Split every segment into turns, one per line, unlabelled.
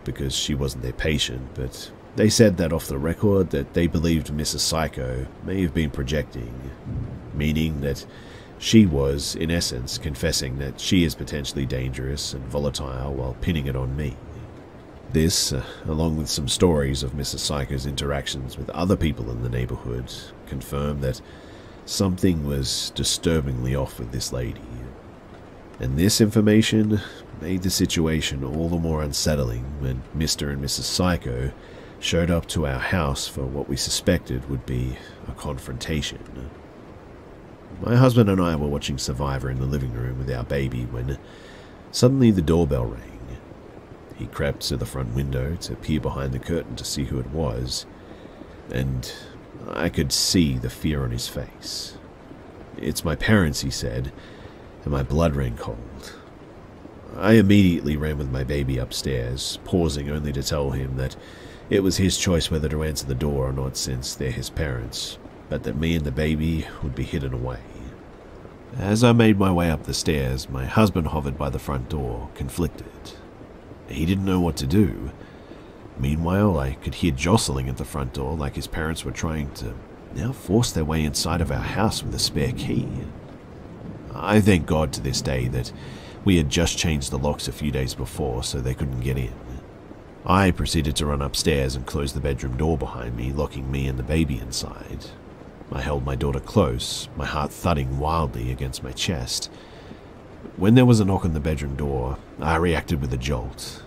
because she wasn't their patient, but they said that off the record that they believed Mrs. Psycho may have been projecting, meaning that she was, in essence, confessing that she is potentially dangerous and volatile while pinning it on me. This, along with some stories of Mrs. Psycho's interactions with other people in the neighborhood, confirmed that something was disturbingly off with this lady. And this information made the situation all the more unsettling when Mr. and Mrs. Psycho showed up to our house for what we suspected would be a confrontation. My husband and I were watching Survivor in the living room with our baby when suddenly the doorbell rang. He crept to the front window to peer behind the curtain to see who it was, and I could see the fear on his face. "It's my parents," he said, and my blood ran cold. I immediately ran with my baby upstairs, pausing only to tell him that it was his choice whether to answer the door or not since they're his parents, but that me and the baby would be hidden away. As I made my way up the stairs, my husband hovered by the front door, conflicted. He didn't know what to do. Meanwhile, I could hear jostling at the front door like his parents were trying to now force their way inside of our house with a spare key. I thank God to this day that we had just changed the locks a few days before so they couldn't get in. I proceeded to run upstairs and close the bedroom door behind me, locking me and the baby inside. I held my daughter close, my heart thudding wildly against my chest. When there was a knock on the bedroom door, I reacted with a jolt.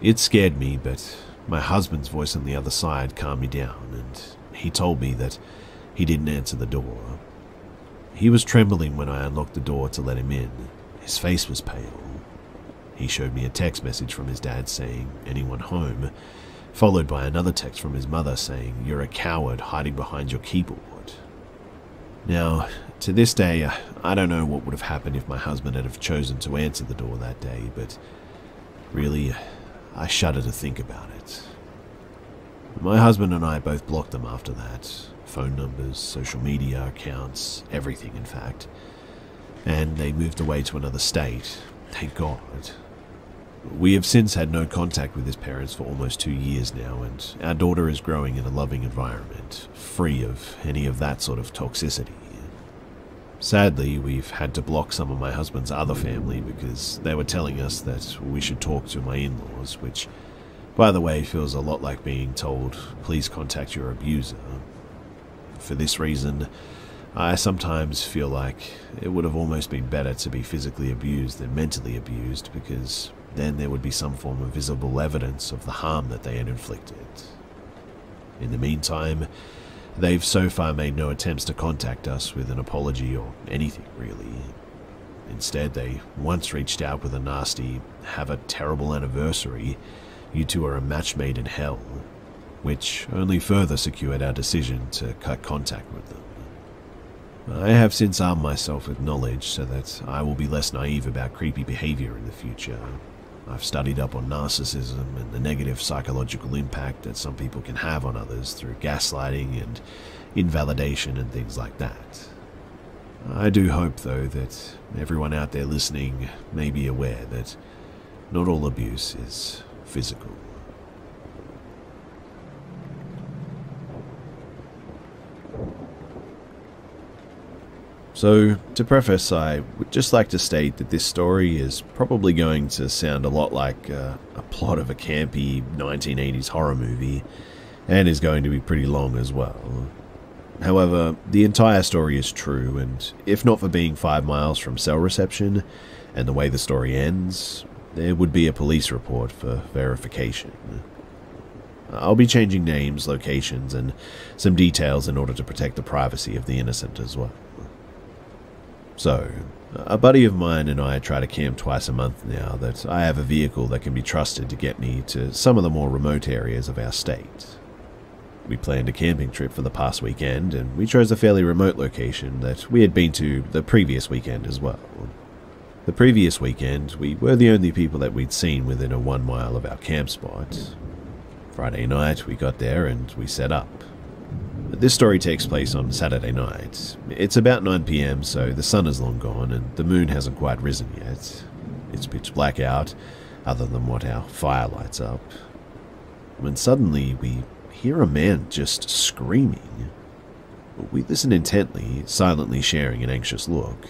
It scared me, but my husband's voice on the other side calmed me down, and he told me that he didn't answer the door. He was trembling when I unlocked the door to let him in. His face was pale. He showed me a text message from his dad saying, "Anyone home?" followed by another text from his mother saying, "You're a coward hiding behind your keyboard." Now, to this day, I don't know what would have happened if my husband had have chosen to answer the door that day, but really, I shudder to think about it. My husband and I both blocked them after that. Phone numbers, social media accounts, everything in fact. And they moved away to another state, thank God. We have since had no contact with his parents for almost 2 years now, and our daughter is growing in a loving environment, free of any of that sort of toxicity. Sadly, we've had to block some of my husband's other family because they were telling us that we should talk to my in-laws, which, by the way, feels a lot like being told, "Please contact your abuser." For this reason, I sometimes feel like it would have almost been better to be physically abused than mentally abused, because then there would be some form of visible evidence of the harm that they had inflicted. In the meantime, they've so far made no attempts to contact us with an apology or anything, really. Instead, they once reached out with a nasty, "Have a terrible anniversary, you two are a match made in hell," which only further secured our decision to cut contact with them. I have since armed myself with knowledge so that I will be less naive about creepy behavior in the future. I've studied up on narcissism and the negative psychological impact that some people can have on others through gaslighting and invalidation and things like that. I do hope, though, that everyone out there listening may be aware that not all abuse is physical. So, to preface, I would just like to state that this story is probably going to sound a lot like a plot of a campy 1980s horror movie, and is going to be pretty long as well. However, the entire story is true, and if not for being 5 miles from cell reception, and the way the story ends, there would be a police report for verification. I'll be changing names, locations, and some details in order to protect the privacy of the innocent as well. So, a buddy of mine and I try to camp twice a month now that I have a vehicle that can be trusted to get me to some of the more remote areas of our state. We planned a camping trip for the past weekend, and we chose a fairly remote location that we had been to the previous weekend as well. The previous weekend, we were the only people that we'd seen within a 1 mile of our camp spot. Friday night, we got there and we set up. This story takes place on Saturday night. It's about 9 PM, so the sun is long gone and the moon hasn't quite risen yet. It's pitch black out, other than what our fire lights up. when suddenly we hear a man just screaming. We listen intently, silently sharing an anxious look.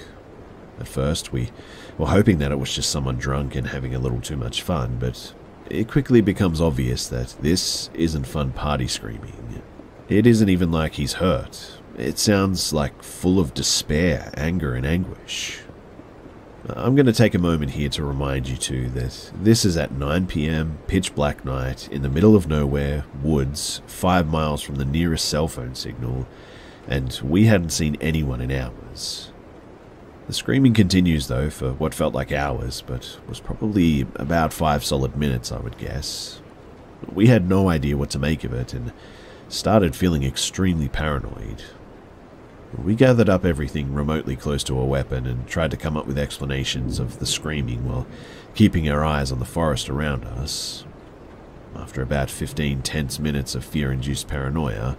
At first, we were hoping that it was just someone drunk and having a little too much fun, but it quickly becomes obvious that this isn't fun party screaming. It isn't even like he's hurt. It sounds like full of despair, anger, and anguish. I'm going to take a moment here to remind you too that this is at 9 PM, pitch black night, in the middle of nowhere, woods, 5 miles from the nearest cell phone signal, and we hadn't seen anyone in hours. The screaming continues though for what felt like hours, but was probably about 5 solid minutes, I would guess. We had no idea what to make of it and started feeling extremely paranoid. We gathered up everything remotely close to a weapon and tried to come up with explanations of the screaming while keeping our eyes on the forest around us. After about 15 tense minutes of fear-induced paranoia,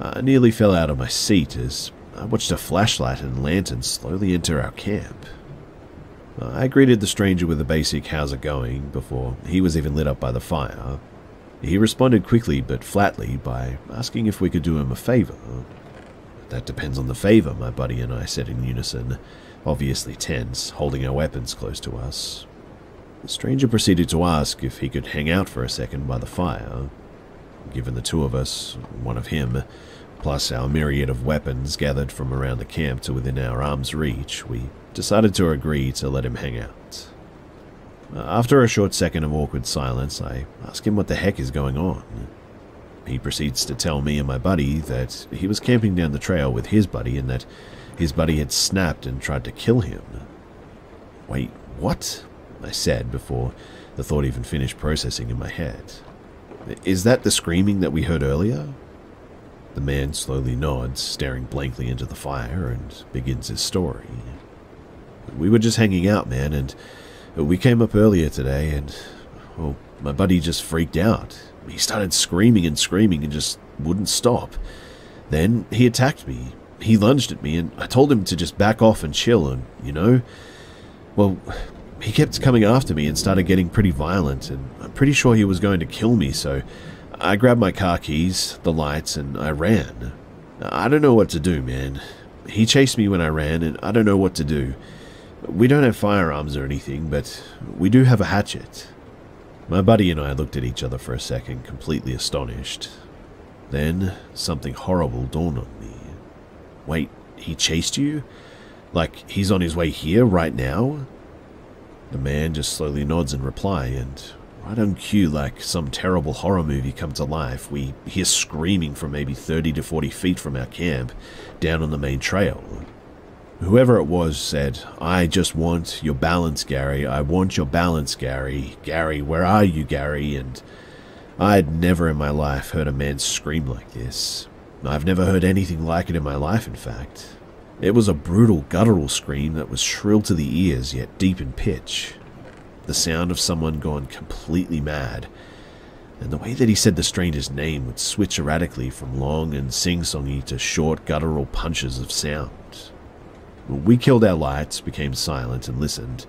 I nearly fell out of my seat as I watched a flashlight and lantern slowly enter our camp. I greeted the stranger with a basic "how's it going" before he was even lit up by the fire. He responded quickly but flatly by asking if we could do him a favor. "That depends on the favor," my buddy and I said in unison, obviously tense, holding our weapons close to us. The stranger proceeded to ask if he could hang out for a second by the fire. Given the two of us, one of him, plus our myriad of weapons gathered from around the camp to within our arm's reach, we decided to agree to let him hang out. After a short second of awkward silence, I ask him what the heck is going on. He proceeds to tell me and my buddy that he was camping down the trail with his buddy and that his buddy had snapped and tried to kill him. "Wait, what?" I said before the thought even finished processing in my head. "Is that the screaming that we heard earlier?" The man slowly nods, staring blankly into the fire, and begins his story. "We were just hanging out, man, and we came up earlier today, and, well, my buddy just freaked out. He started screaming and screaming and just wouldn't stop. Then he attacked me. He lunged at me, and I told him to just back off and chill, and, well, he kept coming after me and started getting pretty violent, and I'm pretty sure he was going to kill me, so I grabbed my car keys, the lights, and I ran. I don't know what to do, man. He chased me when I ran, and I don't know what to do. We don't have firearms or anything, but we do have a hatchet." My buddy and I looked at each other for a second, completely astonished. Then something horrible dawned on me. "Wait, he chased you? Like, he's on his way here right now?" The man just slowly nods in reply, and right on cue, like some terrible horror movie come to life, we hear screaming from maybe 30 to 40 feet from our camp, down on the main trail. Whoever it was said, "I just want your balance, Gary. I want your balance, Gary. Gary, where are you, Gary?" And I'd never in my life heard a man scream like this. I've never heard anything like it in my life, in fact. It was a brutal, guttural scream that was shrill to the ears, yet deep in pitch. The sound of someone gone completely mad. And the way that he said the stranger's name would switch erratically from long and sing-songy to short, guttural punches of sound. We killed our lights, became silent, and listened.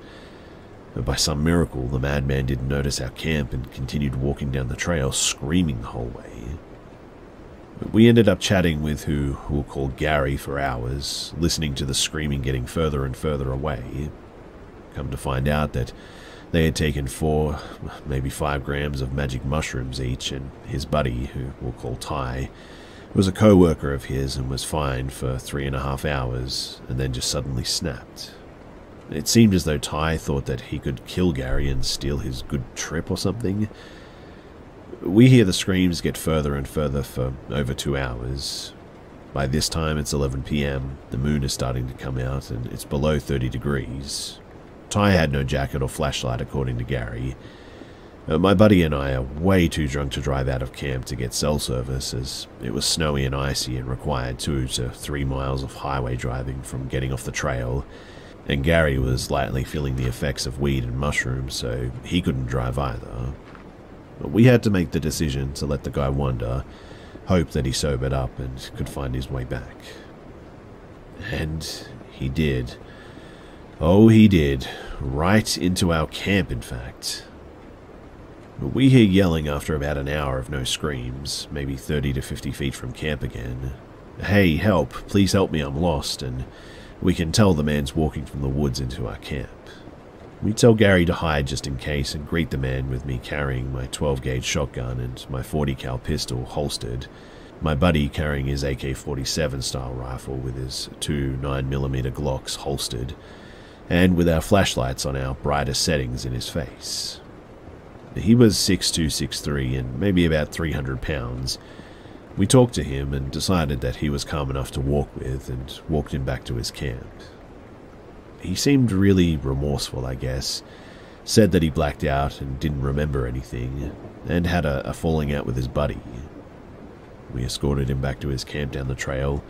But by some miracle, the madman didn't notice our camp and continued walking down the trail, screaming the whole way. We ended up chatting with who we'll call Gary for hours, listening to the screaming getting further and further away. Come to find out that they had taken 4, maybe 5 grams of magic mushrooms each, and his buddy, who we'll call Ty, was a co-worker of his and was fined for 3.5 hours, and then just suddenly snapped. It seemed as though Ty thought that he could kill Gary and steal his good trip or something. We hear the screams get further and further for over 2 hours. By this time it's 11 PM, the moon is starting to come out, and it's below 30 degrees. Ty had no jacket or flashlight, according to Gary. My buddy and I are way too drunk to drive out of camp to get cell service, as it was snowy and icy and required 2 to 3 miles of highway driving from getting off the trail, and Gary was lightly feeling the effects of weed and mushrooms, so he couldn't drive either. But we had to make the decision to let the guy wander, hope that he sobered up and could find his way back. And he did. Oh, he did. Right into our camp, in fact. We hear yelling after about an hour of no screams, maybe 30 to 50 feet from camp again. "Hey, help, please help me, I'm lost," and we can tell the man's walking from the woods into our camp. We tell Gary to hide just in case and greet the man with me carrying my 12-gauge shotgun and my 40 cal pistol holstered, my buddy carrying his AK-47 style rifle with his two 9mm Glocks holstered, and with our flashlights on our brightest settings in his face. He was 6'2", 6'3", and maybe about 300 pounds. We talked to him and decided that he was calm enough to walk with and walked him back to his camp. He seemed really remorseful, I guess, said that he blacked out and didn't remember anything, and had a falling out with his buddy. We escorted him back to his camp down the trail,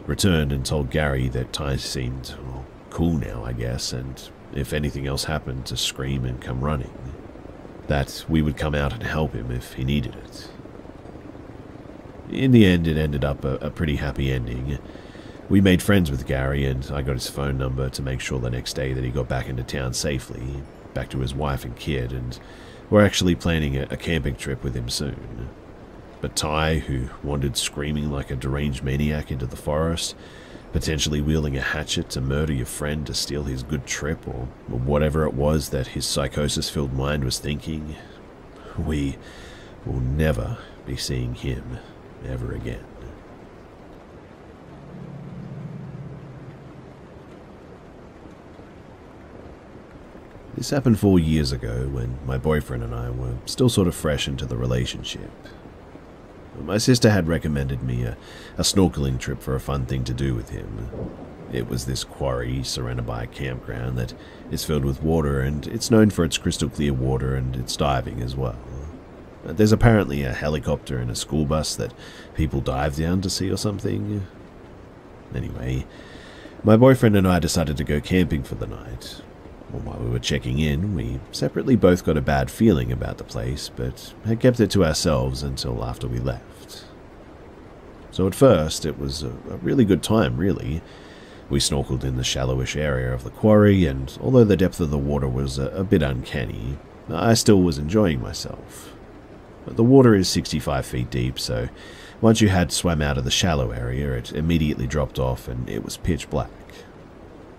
returned and told Gary that Ty seemed cool now, I guess, and if anything else happened, to scream and come running. That we would come out and help him if he needed it. In the end, it ended up a pretty happy ending. We made friends with Gary, and I got his phone number to make sure the next day that he got back into town safely, back to his wife and kid, and we're actually planning a camping trip with him soon. But Ty, who wandered screaming like a deranged maniac into the forest, potentially wielding a hatchet to murder your friend to steal his good trip, or whatever it was that his psychosis-filled mind was thinking, we will never be seeing him ever again. This happened 4 years ago when my boyfriend and I were still sort of fresh into the relationship. My sister had recommended me a snorkeling trip for a fun thing to do with him. It was this quarry surrounded by a campground that is filled with water, and it's known for its crystal clear water and its diving as well. There's apparently a helicopter and a school bus that people dive down to see or something. Anyway, my boyfriend and I decided to go camping for the night. While we were checking in, we separately both got a bad feeling about the place, but had kept it to ourselves until after we left. So at first, it was a really good time, really. We snorkeled in the shallowish area of the quarry, and although the depth of the water was a bit uncanny, I still was enjoying myself. But the water is 65 feet deep, so once you had swam out of the shallow area, it immediately dropped off and it was pitch black.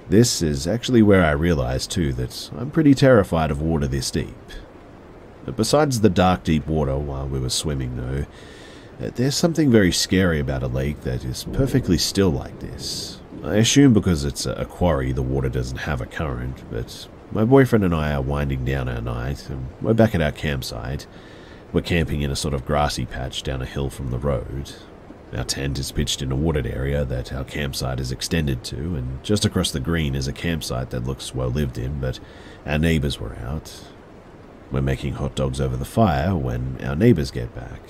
This is actually where I realized, too, that I'm pretty terrified of water this deep. But besides the dark, deep water while we were swimming, though, there's something very scary about a lake that is perfectly still like this. I assume because it's a quarry, the water doesn't have a current, but my boyfriend and I are winding down our night, and we're back at our campsite. We're camping in a sort of grassy patch down a hill from the road. Our tent is pitched in a wooded area that our campsite is extended to, and just across the green is a campsite that looks well lived in, but our neighbors were out. We're making hot dogs over the fire when our neighbors get back.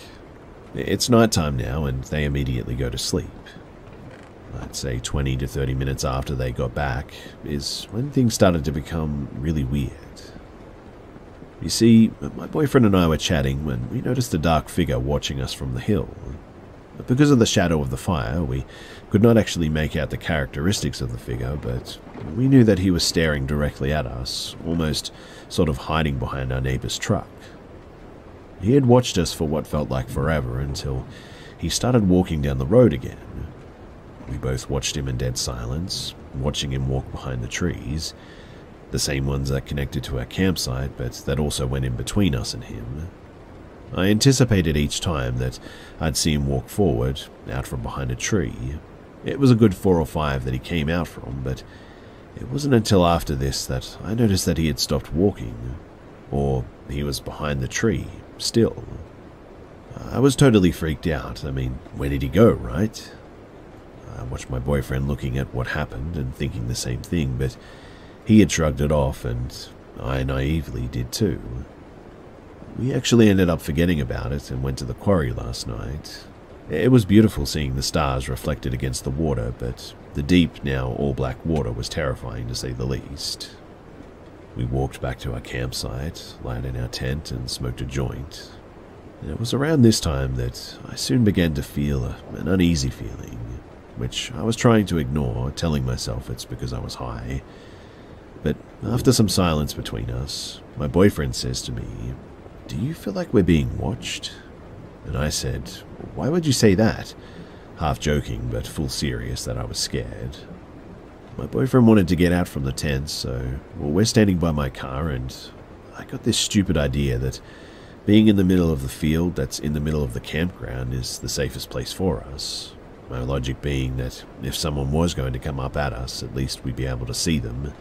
It's nighttime now, and they immediately go to sleep. I'd say 20 to 30 minutes after they got back is when things started to become really weird. You see, my boyfriend and I were chatting when we noticed a dark figure watching us from the hill. Because of the shadow of the fire, we could not actually make out the characteristics of the figure, but we knew that he was staring directly at us, almost sort of hiding behind our neighbor's truck. He had watched us for what felt like forever until he started walking down the road again. We both watched him in dead silence, watching him walk behind the trees, the same ones that connected to our campsite, but that also went in between us and him. I anticipated each time that I'd see him walk forward, out from behind a tree. It was a good 4 or 5 that he came out from, but it wasn't until after this that I noticed that he had stopped walking, or he was behind the tree, still. I was totally freaked out. I mean, where did he go, right? I watched my boyfriend looking at what happened and thinking the same thing, but he had shrugged it off, and I naively did too. We actually ended up forgetting about it and went to the quarry last night. It was beautiful seeing the stars reflected against the water, but the deep, now all-black water was terrifying to say the least. We walked back to our campsite, lighted in our tent, and smoked a joint. And it was around this time that I soon began to feel an uneasy feeling, which I was trying to ignore, telling myself it's because I was high. But after some silence between us, my boyfriend says to me, "Do you feel like we're being watched?" And I said, "Why would you say that?" Half joking, but full serious that I was scared. My boyfriend wanted to get out from the tent, so we're standing by my car, and I got this stupid idea that being in the middle of the field that's in the middle of the campground is the safest place for us. My logic being that if someone was going to come up at us, at least we'd be able to see them.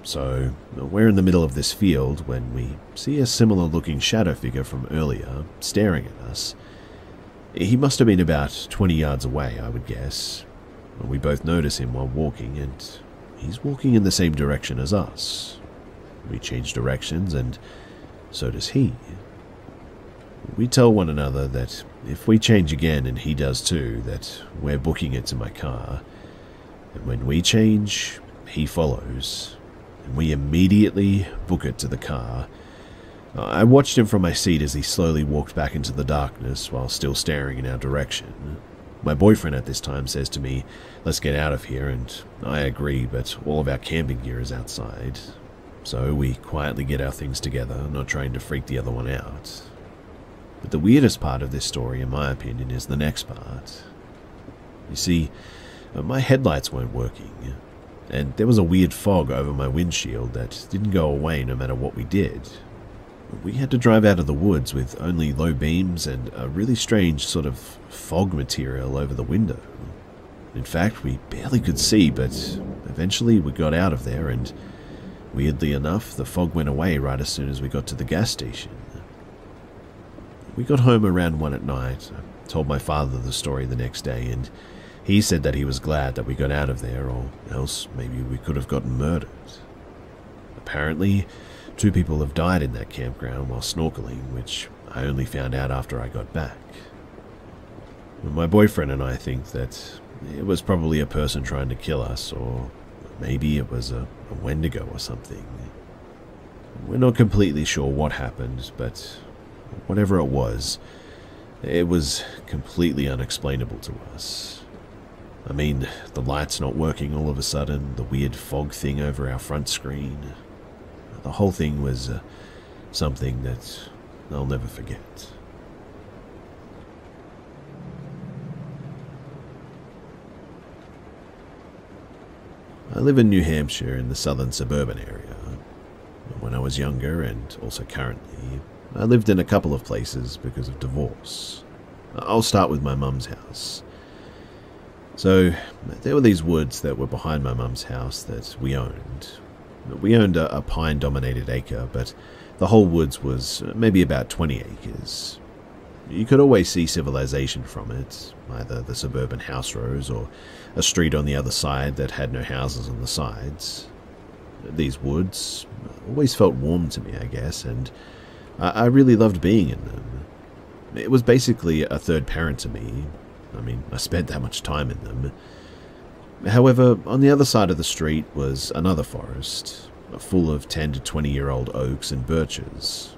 So we're in the middle of this field when we see a similar looking shadow figure from earlier staring at us. He must have been about 20 yards away, I would guess. We both notice him while walking, and he's walking in the same direction as us. We change directions, and so does he. We tell one another that if we change again and he does too, that we're booking it to my car. And when we change, he follows, and we immediately book it to the car. I watched him from my seat as he slowly walked back into the darkness while still staring in our direction. My boyfriend at this time says to me, "Let's get out of here," and I agree, but all of our camping gear is outside. So we quietly get our things together, not trying to freak the other one out. But the weirdest part of this story, in my opinion, is the next part. You see, my headlights weren't working, and there was a weird fog over my windshield that didn't go away no matter what we did. We had to drive out of the woods with only low beams and a really strange sort of fog material over the window. In fact, we barely could see, but eventually we got out of there, and weirdly enough, the fog went away right as soon as we got to the gas station. We got home around 1 at night. I told my father the story the next day, and he said that he was glad that we got out of there, or else maybe we could have gotten murdered. Apparently, 2 people have died in that campground while snorkeling, which I only found out after I got back. My boyfriend and I think that it was probably a person trying to kill us, or maybe it was a Wendigo or something. We're not completely sure what happened, but whatever it was completely unexplainable to us. I mean, the lights not working all of a sudden, the weird fog thing over our front screen. The whole thing was something that I'll never forget. I live in New Hampshire in the southern suburban area. When I was younger, and also currently, I lived in a couple of places because of divorce. I'll start with my mum's house. So, there were these woods that were behind my mum's house that we owned. We owned a pine-dominated acre, but the whole woods was maybe about 20 acres. You could always see civilization from it, either the suburban house rows or a street on the other side that had no houses on the sides. These woods always felt warm to me, I guess, and I really loved being in them. It was basically a third parent to me. I mean, I spent that much time in them. However, on the other side of the street was another forest, full of 10 to 20-year-old oaks and birches.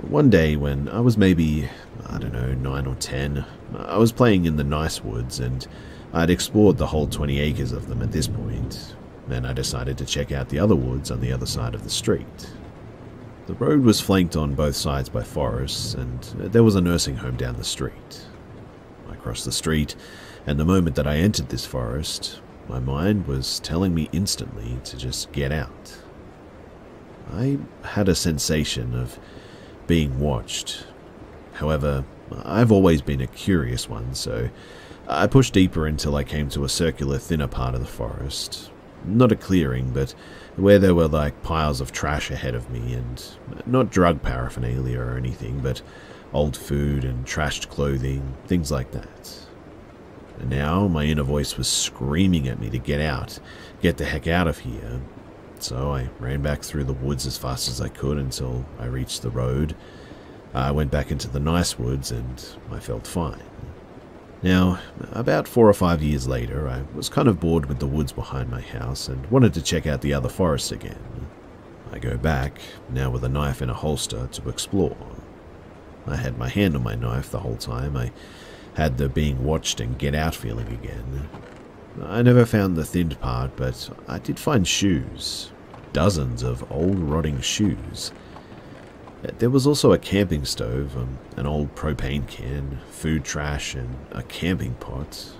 One day when I was maybe, 9 or 10, I was playing in the nice woods, and I'd explored the whole 20 acres of them at this point. Then I decided to check out the other woods on the other side of the street. The road was flanked on both sides by forests, and there was a nursing home down the street. I crossed the street, and the moment that I entered this forest, my mind was telling me instantly to just get out. I had a sensation of being watched. However, I've always been a curious one, so I pushed deeper until I came to a circular, thinner part of the forest. Not a clearing, but where there were like piles of trash ahead of me, and not drug paraphernalia or anything, but old food and trashed clothing, things like that. And now my inner voice was screaming at me to get out, get the heck out of here. So I ran back through the woods as fast as I could until I reached the road. I went back into the nice woods and I felt fine. Now, about 4 or 5 years later, I was kind of bored with the woods behind my house and wanted to check out the other forest again. I go back, now with a knife in a holster, to explore. I had my hand on my knife the whole time. I had the being watched and get out feeling again. I never found the thinned part, but I did find shoes. Dozens of old rotting shoes. There was also a camping stove, an old propane can, food trash, and a camping pot.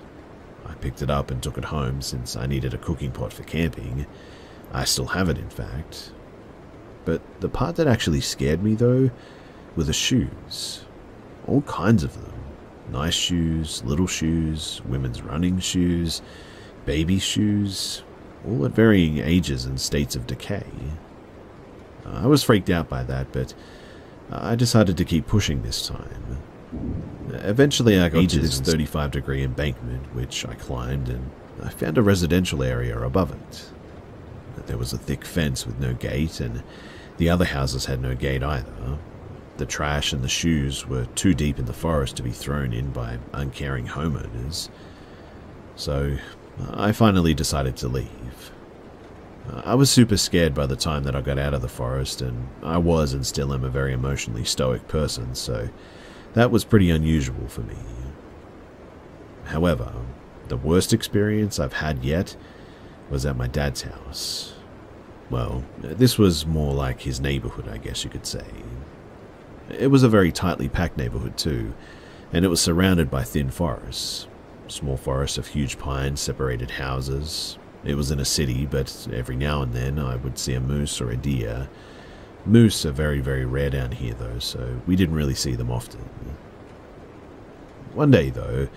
I picked it up and took it home since I needed a cooking pot for camping. I still have it, in fact. But the part that actually scared me, though, were the shoes. All kinds of them. Nice shoes, little shoes, women's running shoes, baby shoes, all at varying ages and states of decay. I was freaked out by that, but I decided to keep pushing this time. Eventually I got to this 35-degree embankment, which I climbed, and I found a residential area above it. There was a thick fence with no gate, and the other houses had no gate either. The trash and the shoes were too deep in the forest to be thrown in by uncaring homeowners. So I finally decided to leave. I was super scared by the time that I got out of the forest, and I was and still am a very emotionally stoic person, so that was pretty unusual for me. However, the worst experience I've had yet was at my dad's house. Well, this was more like his neighborhood, I guess you could say. It was a very tightly packed neighborhood too, and it was surrounded by thin forests. Small forests of huge pines separated houses. It was in a city, but every now and then I would see a moose or a deer. Moose are very, very rare down here though, so we didn't really see them often. One day though,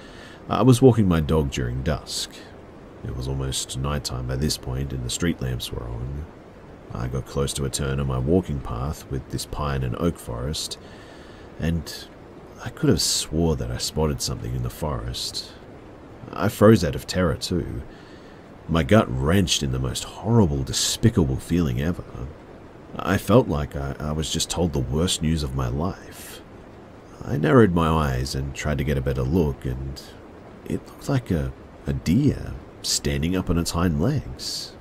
I was walking my dog during dusk. It was almost nighttime by this point and the street lamps were on. I got close to a turn on my walking path with this pine and oak forest, and I could have swore that I spotted something in the forest. I froze out of terror too. My gut wrenched in the most horrible, despicable feeling ever. I felt like I was just told the worst news of my life. I narrowed my eyes and tried to get a better look, and it looked like a deer standing up on its hind legs.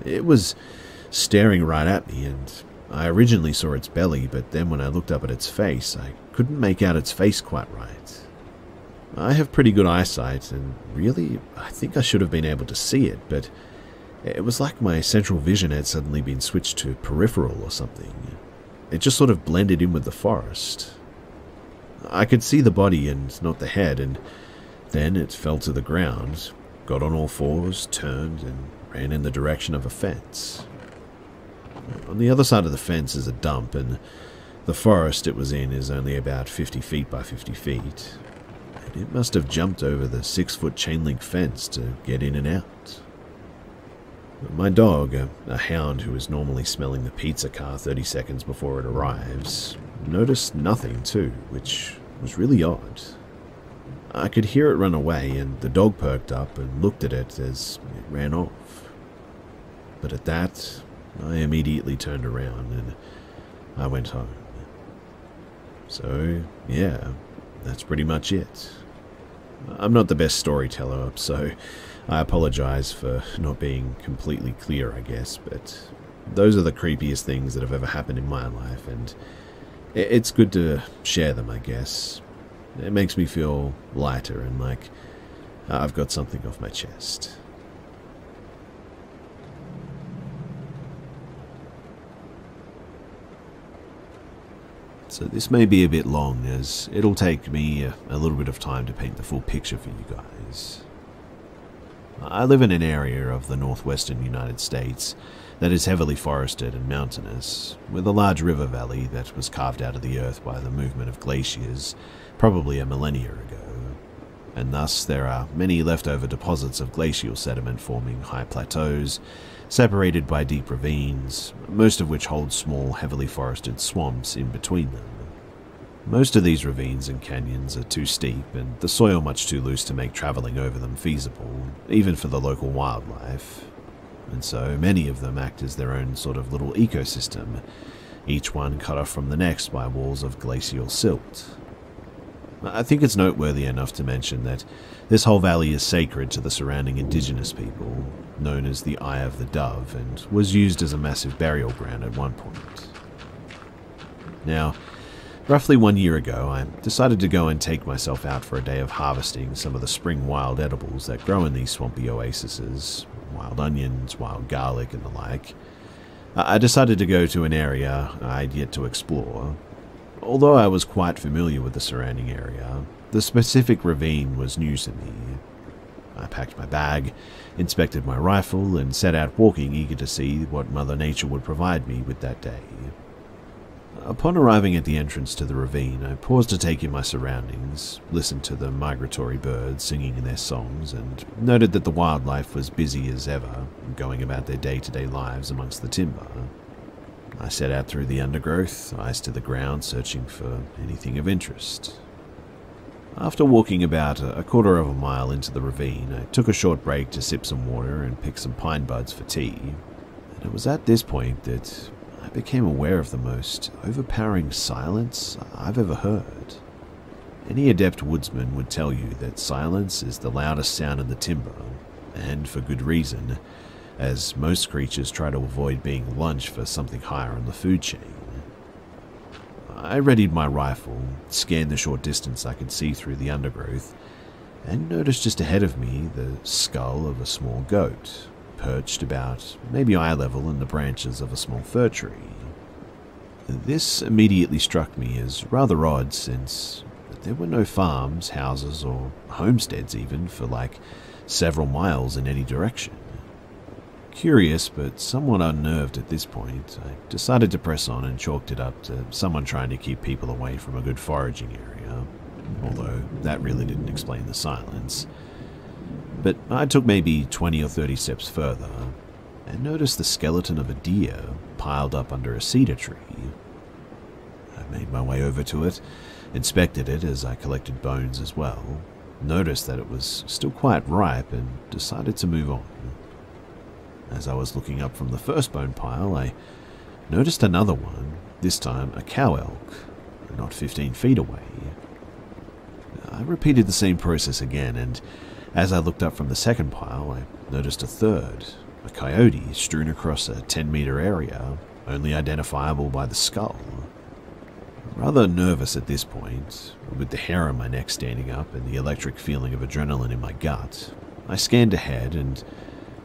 It was staring right at me, and I originally saw its belly, but then when I looked up at its face, I couldn't make out its face quite right. I have pretty good eyesight, and really, I think I should have been able to see it, but it was like my central vision had suddenly been switched to peripheral or something. It just sort of blended in with the forest. I could see the body and not the head, and then it fell to the ground, got on all fours, turned, and ran in the direction of a fence. On the other side of the fence is a dump, and the forest it was in is only about 50 feet by 50 feet. And it must have jumped over the 6-foot chain-link fence to get in and out. My dog, a hound who is normally smelling the pizza car 30 seconds before it arrives, noticed nothing too, which was really odd. I could hear it run away, and the dog perked up and looked at it as it ran off. But at that, I immediately turned around and I went home. So, yeah, that's pretty much it. I'm not the best storyteller, so I apologize for not being completely clear, I guess, but those are the creepiest things that have ever happened in my life, and it's good to share them, I guess. It makes me feel lighter and like I've got something off my chest. So this may be a bit long, as it'll take me a little bit of time to paint the full picture for you guys. I live in an area of the northwestern United States that is heavily forested and mountainous, with a large river valley that was carved out of the earth by the movement of glaciers, probably a millennia ago, and thus there are many leftover deposits of glacial sediment forming high plateaus, separated by deep ravines, most of which hold small, heavily forested swamps in between them. Most of these ravines and canyons are too steep and the soil much too loose to make travelling over them feasible, even for the local wildlife, and so many of them act as their own sort of little ecosystem, each one cut off from the next by walls of glacial silt. I think it's noteworthy enough to mention that this whole valley is sacred to the surrounding indigenous people, known as the Eye of the Dove, and was used as a massive burial ground at one point. Now, roughly 1 year ago, I decided to go and take myself out for a day of harvesting some of the spring wild edibles that grow in these swampy oases, wild onions, wild garlic, and the like. I decided to go to an area I'd yet to explore. Although I was quite familiar with the surrounding area, the specific ravine was new to me. I packed my bag, inspected my rifle, and set out walking, eager to see what Mother Nature would provide me with that day. Upon arriving at the entrance to the ravine, I paused to take in my surroundings, listened to the migratory birds singing their songs, and noted that the wildlife was busy as ever, going about their day-to-day lives amongst the timber. I set out through the undergrowth, eyes to the ground, searching for anything of interest. After walking about a quarter of a mile into the ravine, I took a short break to sip some water and pick some pine buds for tea, and it was at this point that I became aware of the most overpowering silence I've ever heard. Any adept woodsman would tell you that silence is the loudest sound in the timber, and for good reason, as most creatures try to avoid being lunched for something higher on the food chain. I readied my rifle, scanned the short distance I could see through the undergrowth, and noticed just ahead of me the skull of a small goat, perched about maybe eye level in the branches of a small fir tree. This immediately struck me as rather odd, since there were no farms, houses, or homesteads even for like several miles in any direction. Curious, but somewhat unnerved at this point, I decided to press on and chalked it up to someone trying to keep people away from a good foraging area, although that really didn't explain the silence. But I took maybe 20 or 30 steps further and noticed the skeleton of a deer piled up under a cedar tree. I made my way over to it, inspected it as I collected bones as well, noticed that it was still quite ripe, and decided to move on. As I was looking up from the first bone pile, I noticed another one, this time a cow elk, not 15 feet away. I repeated the same process again, and as I looked up from the second pile, I noticed a third, a coyote strewn across a 10-meter area, only identifiable by the skull. Rather nervous at this point, with the hair on my neck standing up and the electric feeling of adrenaline in my gut, I scanned ahead, and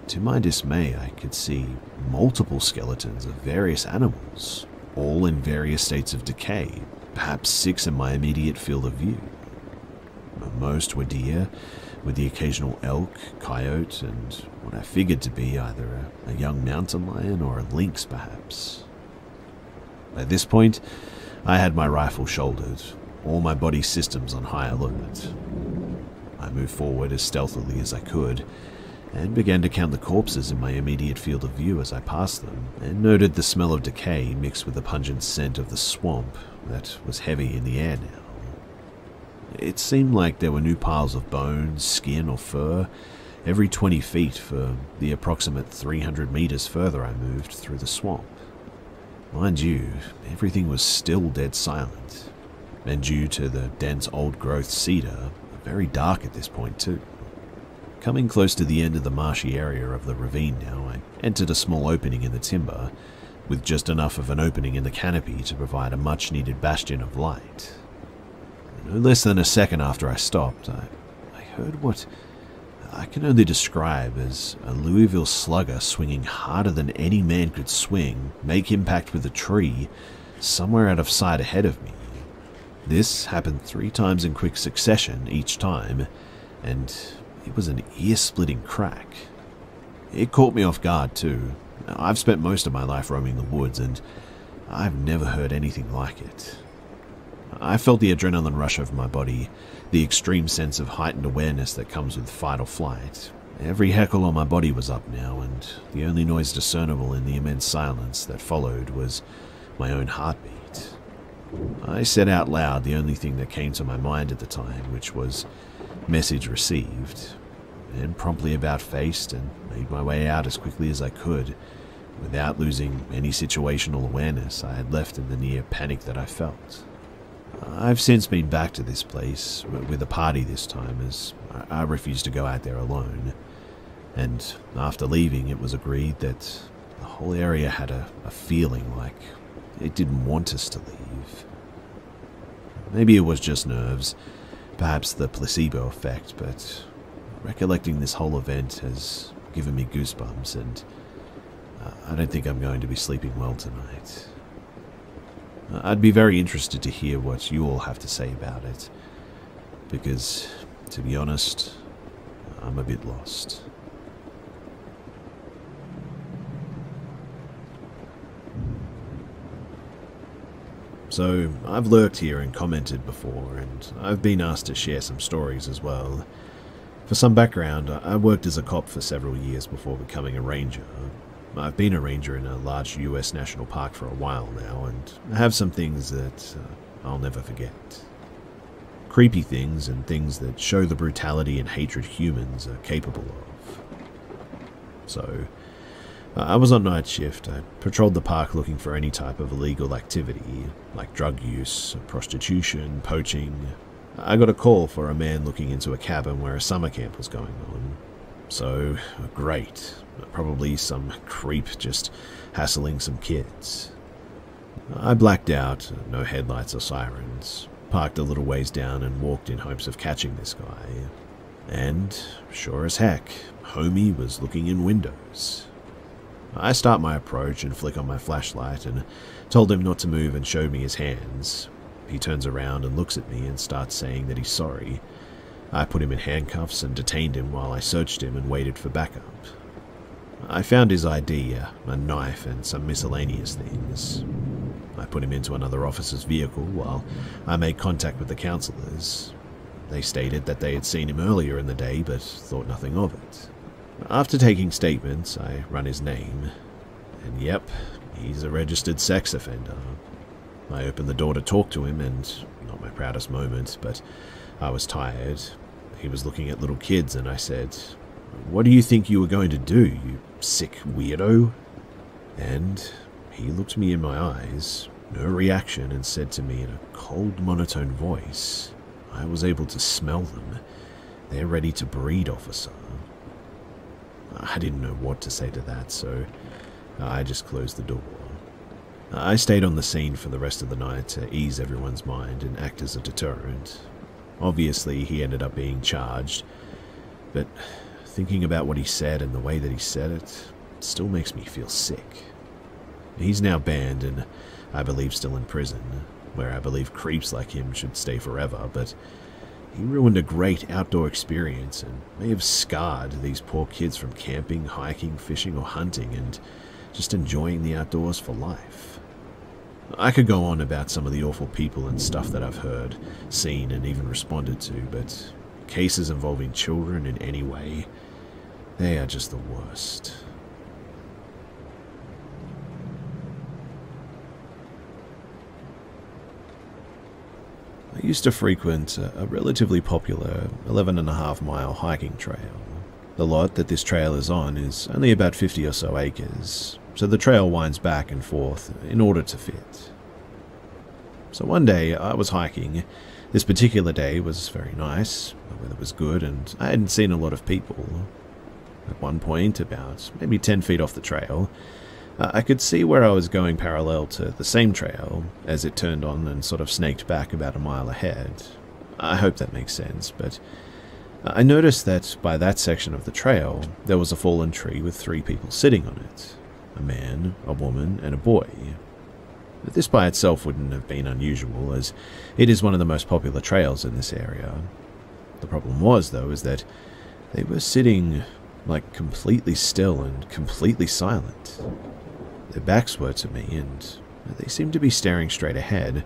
to my dismay, I could see multiple skeletons of various animals, all in various states of decay, perhaps 6 in my immediate field of view. Most were deer, with the occasional elk, coyote, and what I figured to be either a young mountain lion or a lynx, perhaps. At this point, I had my rifle shouldered, all my body systems on high alert. I moved forward as stealthily as I could, and began to count the corpses in my immediate field of view as I passed them, and noted the smell of decay mixed with the pungent scent of the swamp that was heavy in the air now. It seemed like there were new piles of bones, skin, or fur every 20 feet for the approximate 300 meters further I moved through the swamp. Mind you, everything was still dead silent, and due to the dense old-growth cedar, very dark at this point too. Coming close to the end of the marshy area of the ravine now, I entered a small opening in the timber, with just enough of an opening in the canopy to provide a much-needed bastion of light. No less than a second after I stopped, I heard what I can only describe as a Louisville slugger swinging harder than any man could swing, make impact with a tree somewhere out of sight ahead of me. This happened 3 times in quick succession each time, and it was an ear-splitting crack. It caught me off guard too. I've spent most of my life roaming the woods, and I've never heard anything like it. I felt the adrenaline rush over my body, the extreme sense of heightened awareness that comes with fight or flight. Every hackle on my body was up now, and the only noise discernible in the immense silence that followed was my own heartbeat. I said out loud the only thing that came to my mind at the time, which was "message received," and promptly about-faced and made my way out as quickly as I could, without losing any situational awareness I had left in the near panic that I felt. I've since been back to this place, with a party this time, as I refused to go out there alone, and after leaving it was agreed that the whole area had a feeling like it didn't want us to leave. Maybe it was just nerves, perhaps the placebo effect, but recollecting this whole event has given me goosebumps, and I don't think I'm going to be sleeping well tonight. I'd be very interested to hear what you all have to say about it, because, to be honest, I'm a bit lost. So, I've lurked here and commented before, and I've been asked to share some stories as well. For some background, I worked as a cop for several years before becoming a ranger. I've been a ranger in a large US national park for a while now, and I have some things that I'll never forget. Creepy things and things that show the brutality and hatred humans are capable of. So, I was on night shift. I patrolled the park looking for any type of illegal activity, like drug use, prostitution, poaching. I got a call for a man looking into a cabin where a summer camp was going on. So, great. Probably some creep just hassling some kids. I blacked out, no headlights or sirens, parked a little ways down and walked in hopes of catching this guy. And, sure as heck, homie was looking in windows. I start my approach and flick on my flashlight and told him not to move and showed me his hands. He turns around and looks at me and starts saying that he's sorry. I put him in handcuffs and detained him while I searched him and waited for backup. I found his ID, a knife and some miscellaneous things. I put him into another officer's vehicle while I made contact with the counselors. They stated that they had seen him earlier in the day but thought nothing of it. After taking statements, I run his name, and yep, he's a registered sex offender. I opened the door to talk to him, and not my proudest moment, but I was tired. He was looking at little kids, and I said, "What do you think you were going to do, you sick weirdo?" And he looked me in my eyes, no reaction, and said to me in a cold, monotone voice, "I was able to smell them. They're ready to breed, officer." I didn't know what to say to that, so I just closed the door. I stayed on the scene for the rest of the night to ease everyone's mind and act as a deterrent. Obviously, he ended up being charged, but thinking about what he said and the way that he said it still makes me feel sick. He's now banned and I believe still in prison, where I believe creeps like him should stay forever, but he ruined a great outdoor experience and may have scarred these poor kids from camping, hiking, fishing, or hunting, and just enjoying the outdoors for life. I could go on about some of the awful people and stuff that I've heard, seen, and even responded to, but cases involving children in any way, they are just the worst. I used to frequent a relatively popular 11.5-mile hiking trail. The lot that this trail is on is only about 50 or so acres, so the trail winds back and forth in order to fit. So one day I was hiking. This particular day was very nice, the weather was good, and I hadn't seen a lot of people. At one point, about maybe 10 feet off the trail, I could see where I was going parallel to the same trail as it turned on and sort of snaked back about a mile ahead. I hope that makes sense, but I noticed that by that section of the trail, there was a fallen tree with 3 people sitting on it. A man, a woman, and a boy. This by itself wouldn't have been unusual, as it is one of the most popular trails in this area. The problem was, though, is that they were sitting, like, completely still and completely silent. Their backs were to me, and they seemed to be staring straight ahead,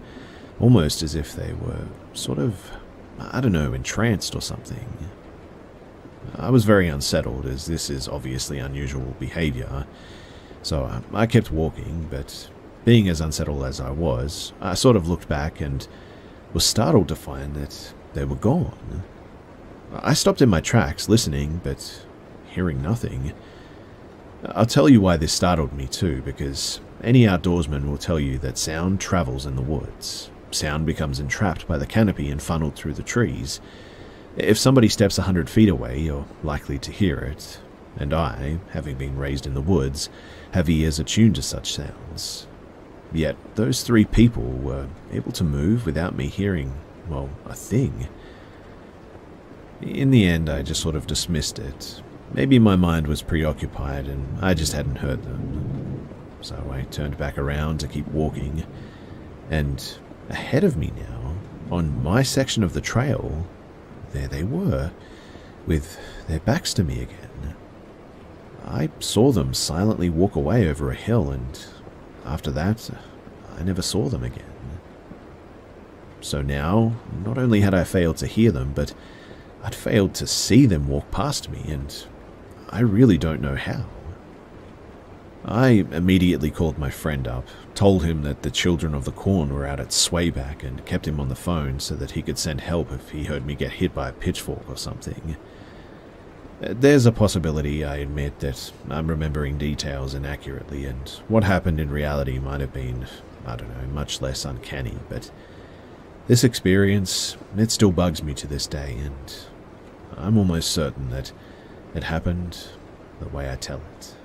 almost as if they were sort of, I don't know, entranced or something. I was very unsettled, as this is obviously unusual behavior, so I kept walking, but being as unsettled as I was, I sort of looked back and was startled to find that they were gone. I stopped in my tracks, listening, but hearing nothing. I'll tell you why this startled me too, because any outdoorsman will tell you that sound travels in the woods. Sound becomes entrapped by the canopy and funneled through the trees. If somebody steps 100 feet away, you're likely to hear it, and I, having been raised in the woods, have ears attuned to such sounds. Yet those 3 people were able to move without me hearing, well, a thing. In the end, I just sort of dismissed it. Maybe my mind was preoccupied and I just hadn't heard them. So I turned back around to keep walking, and ahead of me now, on my section of the trail, there they were, with their backs to me again. I saw them silently walk away over a hill, and after that, I never saw them again. So now, not only had I failed to hear them, but I'd failed to see them walk past me, and I really don't know how. I immediately called my friend up, told him that the Children of the Corn were out at Swayback, and kept him on the phone so that he could send help if he heard me get hit by a pitchfork or something. There's a possibility, I admit, that I'm remembering details inaccurately, and what happened in reality might have been, I don't know, much less uncanny, but this experience, it still bugs me to this day, and I'm almost certain that it happened the way I tell it.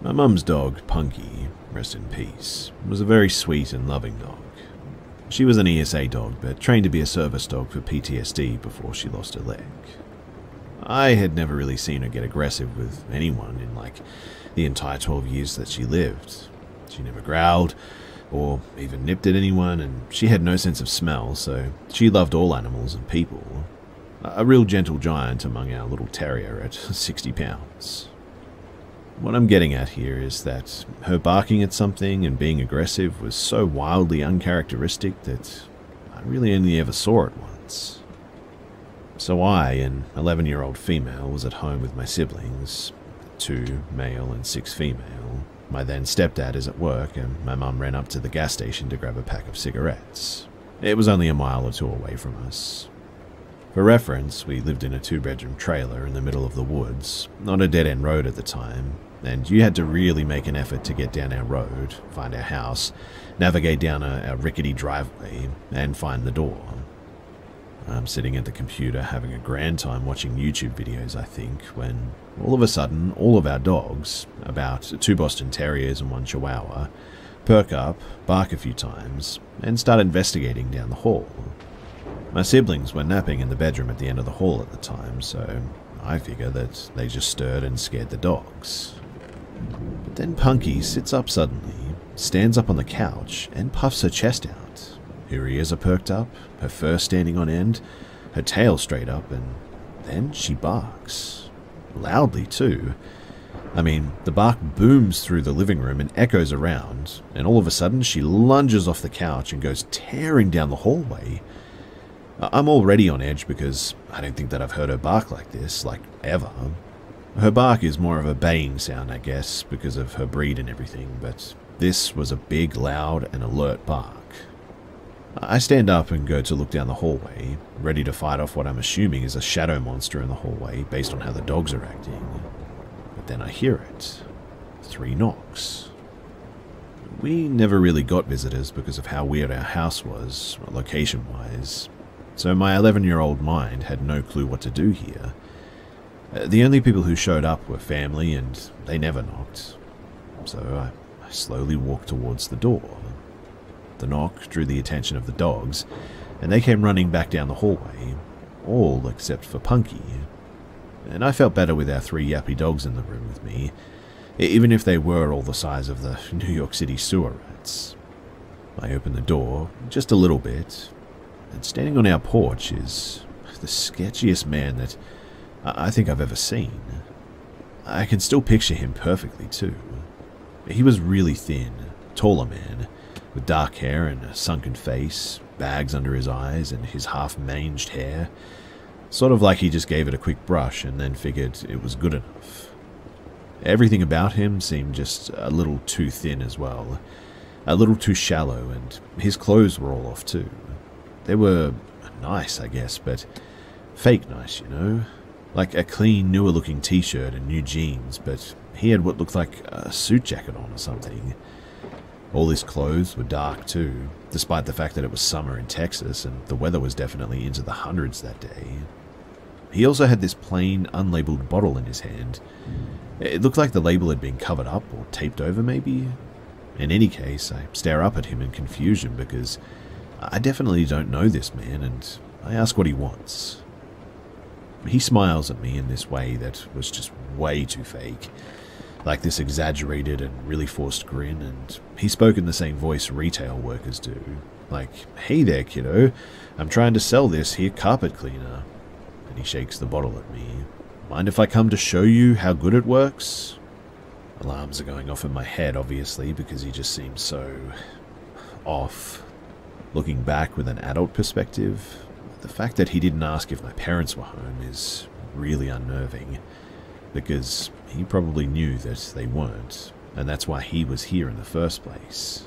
My mum's dog, Punky, rest in peace, was a very sweet and loving dog. She was an ESA dog, but trained to be a service dog for PTSD before she lost her leg. I had never really seen her get aggressive with anyone in like the entire 12 years that she lived. She never growled or even nipped at anyone, and she had no sense of smell, so she loved all animals and people. A real gentle giant among our little terrier at 60 pounds. What I'm getting at here is that her barking at something and being aggressive was so wildly uncharacteristic that I really only ever saw it once. So I, an 11-year-old female, was at home with my siblings, 2 male and 6 female. My then stepdad is at work, and my mum ran up to the gas station to grab a pack of cigarettes. It was only a mile or 2 away from us. For reference, we lived in a 2-bedroom trailer in the middle of the woods, not a dead-end road at the time, and you had to really make an effort to get down our road, find our house, navigate down a rickety driveway, and find the door. I'm sitting at the computer having a grand time watching YouTube videos, I think, when all of a sudden all of our dogs, about 2 Boston Terriers and 1 Chihuahua, perk up, bark a few times, and start investigating down the hall. My siblings were napping in the bedroom at the end of the hall at the time, so I figure that they just stirred and scared the dogs. But then Punky sits up suddenly, stands up on the couch, and puffs her chest out. Her ears are perked up, her fur standing on end, her tail straight up, and then she barks. Loudly, too. I mean, the bark booms through the living room and echoes around, and all of a sudden she lunges off the couch and goes tearing down the hallway. I'm already on edge because I don't think that I've heard her bark like this, like, ever. Her bark is more of a baying sound, I guess, because of her breed and everything, but this was a big, loud, and alert bark. I stand up and go to look down the hallway, ready to fight off what I'm assuming is a shadow monster in the hallway based on how the dogs are acting. But then I hear it. 3 knocks. We never really got visitors because of how weird our house was, location-wise, so my 11-year-old mind had no clue what to do here. The only people who showed up were family, and they never knocked. So I slowly walked towards the door. The knock drew the attention of the dogs, and they came running back down the hallway, all except for Punky. And I felt better with our 3 yappy dogs in the room with me, even if they were all the size of the New York City sewer rats. I opened the door, just a little bit, and standing on our porch is the sketchiest man that I think I've ever seen. I can still picture him perfectly, too. He was really thin, taller man, with dark hair and a sunken face, bags under his eyes, and his half-manged hair. Sort of like he just gave it a quick brush and then figured it was good enough. Everything about him seemed just a little too thin as well, a little too shallow, and his clothes were all off too. They were nice, I guess, but fake nice, you know? Like a clean, newer-looking t-shirt and new jeans, but he had what looked like a suit jacket on or something. All his clothes were dark too, despite the fact that it was summer in Texas and the weather was definitely into the hundreds that day. He also had this plain, unlabeled bottle in his hand. It looked like the label had been covered up or taped over, maybe? In any case, I stare up at him in confusion because I definitely don't know this man, and I ask what he wants. He smiles at me in this way that was just way too fake, like this exaggerated and really forced grin, and he spoke in the same voice retail workers do. Like, "Hey there, kiddo, I'm trying to sell this here carpet cleaner." And he shakes the bottle at me. "Mind if I come to show you how good it works?" Alarms are going off in my head, obviously, because he just seems so off. Looking back with an adult perspective, the fact that he didn't ask if my parents were home is really unnerving, because he probably knew that they weren't, and that's why he was here in the first place.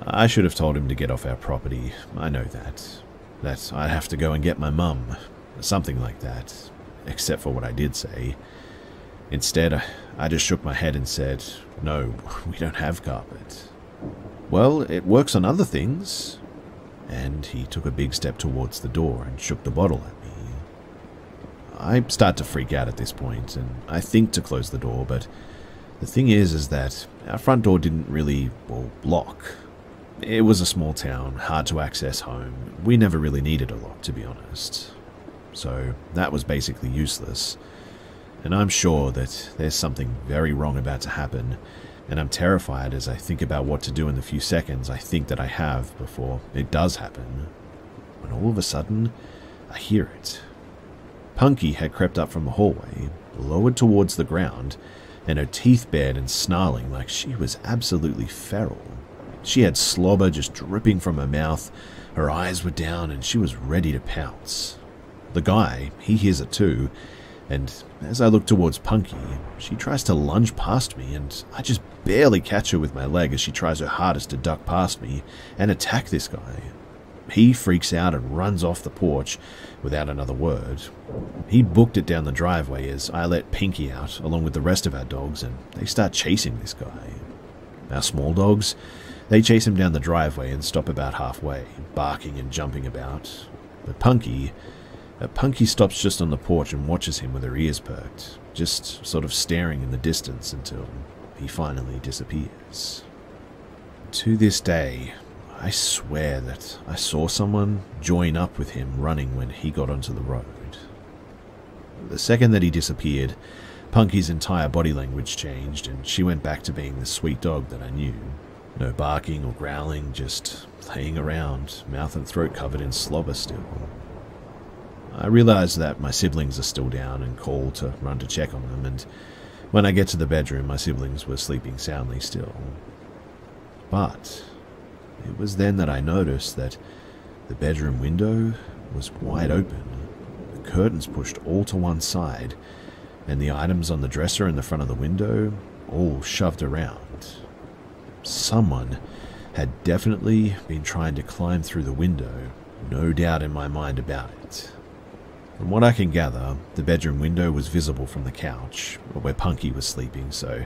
I should have told him to get off our property, I know that. That I'd have to go and get my mum, something like that, except for what I did say. Instead, I just shook my head and said, "No, we don't have carpet." "Well, it works on other things." And he took a big step towards the door and shook the bottle at me. I start to freak out at this point, and I think to close the door, but the thing is that our front door didn't really, lock. It was a small town, hard to access home. We never really needed a lock, to be honest. So that was basically useless. And I'm sure that there's something very wrong about to happen, and I'm terrified as I think about what to do in the few seconds I think that I have before it does happen. When all of a sudden, I hear it. Punky had crept up from the hallway, lowered towards the ground, and her teeth bared and snarling like she was absolutely feral. She had slobber just dripping from her mouth, her eyes were down, and she was ready to pounce. The guy, he hears it too, and as I look towards Punky, she tries to lunge past me, and I just barely catch her with my leg as she tries her hardest to duck past me and attack this guy. He freaks out and runs off the porch without another word. He booked it down the driveway as I let Pinky out along with the rest of our dogs, and they start chasing this guy. Our small dogs, they chase him down the driveway and stop about halfway, barking and jumping about. But Punky stops just on the porch and watches him with her ears perked, just sort of staring in the distance until he finally disappears. To this day, I swear that I saw someone join up with him running when he got onto the road. The second that he disappeared, Punky's entire body language changed, and she went back to being the sweet dog that I knew. No barking or growling, just laying around, mouth and throat covered in slobber still. I realize that my siblings are still down and call to run to check on them, and when I get to the bedroom, my siblings were sleeping soundly still. But it was then that I noticed that the bedroom window was wide open, the curtains pushed all to one side, and the items on the dresser in the front of the window all shoved around. Someone had definitely been trying to climb through the window, no doubt in my mind about it. From what I can gather, the bedroom window was visible from the couch, where Punky was sleeping, so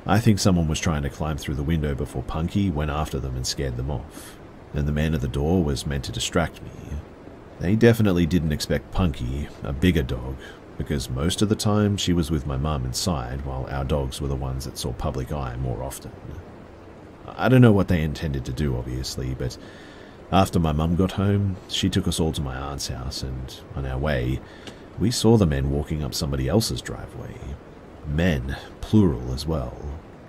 I think someone was trying to climb through the window before Punky went after them and scared them off, and the man at the door was meant to distract me. They definitely didn't expect Punky, a bigger dog, because most of the time she was with my mum inside, while our dogs were the ones that saw public eye more often. I don't know what they intended to do, obviously, but after my mum got home, she took us all to my aunt's house, and on our way, we saw the men walking up somebody else's driveway. Men, plural as well.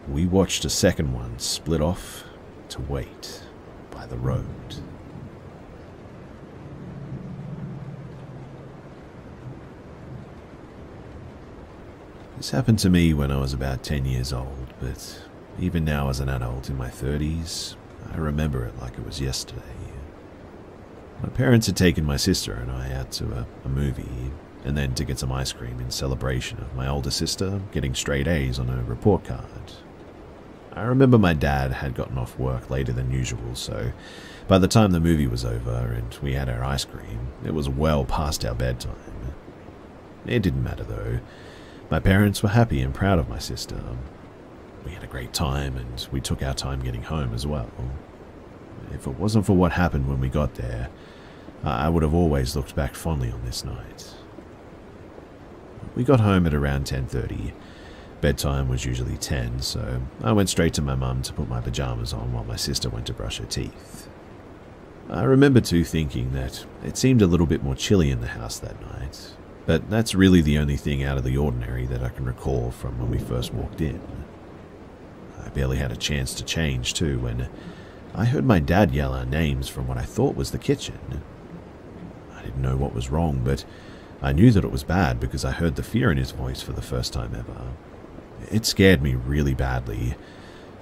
We watched a second one split off to wait by the road. This happened to me when I was about 10 years old, but even now as an adult in my 30s, I remember it like it was yesterday. My parents had taken my sister and I out to a movie, and then to get some ice cream in celebration of my older sister getting straight A's on her report card. I remember my dad had gotten off work later than usual, so by the time the movie was over and we had our ice cream, it was well past our bedtime. It didn't matter though. My parents were happy and proud of my sister. We had a great time, and we took our time getting home as well. If it wasn't for what happened when we got there, I would have always looked back fondly on this night. We got home at around 10:30. Bedtime was usually 10, so I went straight to my mum to put my pajamas on while my sister went to brush her teeth. I remember too thinking that it seemed a little bit more chilly in the house that night, but that's really the only thing out of the ordinary that I can recall from when we first walked in. I barely had a chance to change too when I heard my dad yell our names from what I thought was the kitchen. I didn't know what was wrong, but I knew that it was bad because I heard the fear in his voice for the first time ever. It scared me really badly,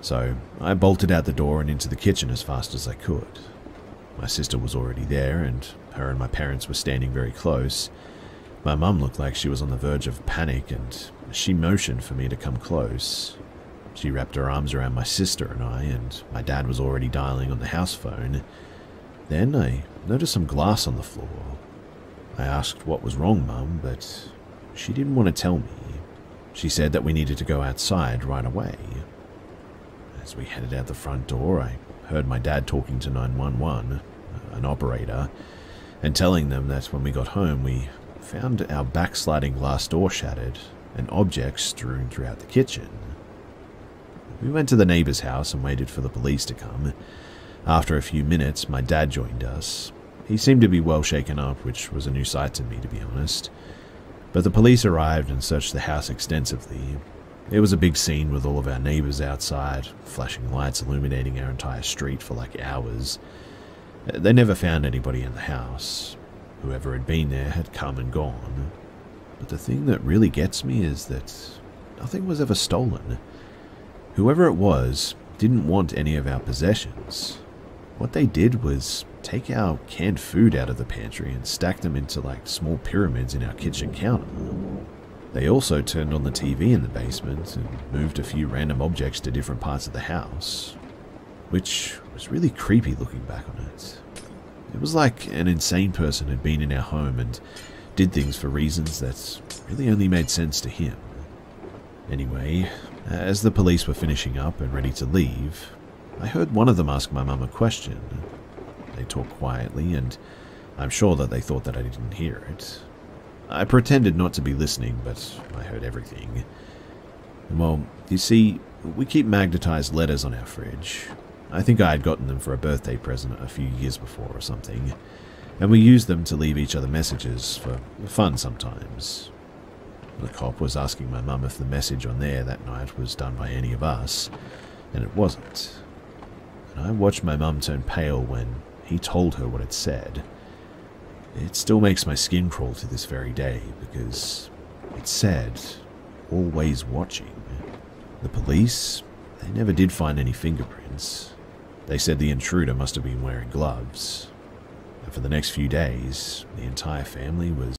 so I bolted out the door and into the kitchen as fast as I could. My sister was already there, and her and my parents were standing very close. My mum looked like she was on the verge of panic, and she motioned for me to come close. She wrapped her arms around my sister and I, and my dad was already dialing on the house phone. Then I noticed some glass on the floor. I asked what was wrong, Mum, but she didn't want to tell me. She said that we needed to go outside right away. As we headed out the front door, I heard my dad talking to 911, an operator, and telling them that when we got home we found our backsliding glass door shattered and objects strewn throughout the kitchen. We went to the neighbor's house and waited for the police to come. After a few minutes, my dad joined us. He seemed to be well shaken up, which was a new sight to me, to be honest. But the police arrived and searched the house extensively. It was a big scene with all of our neighbors outside, flashing lights illuminating our entire street for like hours. They never found anybody in the house. Whoever had been there had come and gone. But the thing that really gets me is that nothing was ever stolen. Whoever it was didn't want any of our possessions. What they did was take our canned food out of the pantry and stack them into like small pyramids in our kitchen counter. They also turned on the TV in the basement and moved a few random objects to different parts of the house, which was really creepy looking back on it. It was like an insane person had been in our home and did things for reasons that really only made sense to him. Anyway, as the police were finishing up and ready to leave, I heard one of them ask my mum a question. They talked quietly, and I'm sure that they thought that I didn't hear it. I pretended not to be listening, but I heard everything. Well, you see, we keep magnetized letters on our fridge. I think I had gotten them for a birthday present a few years before or something, and we used them to leave each other messages for fun sometimes. The cop was asking my mum if the message on there that night was done by any of us, and it wasn't. And I watched my mum turn pale when he told her what it said. It still makes my skin crawl to this very day, because it said, "always watching." The police, they never did find any fingerprints. They said the intruder must have been wearing gloves. And for the next few days, the entire family was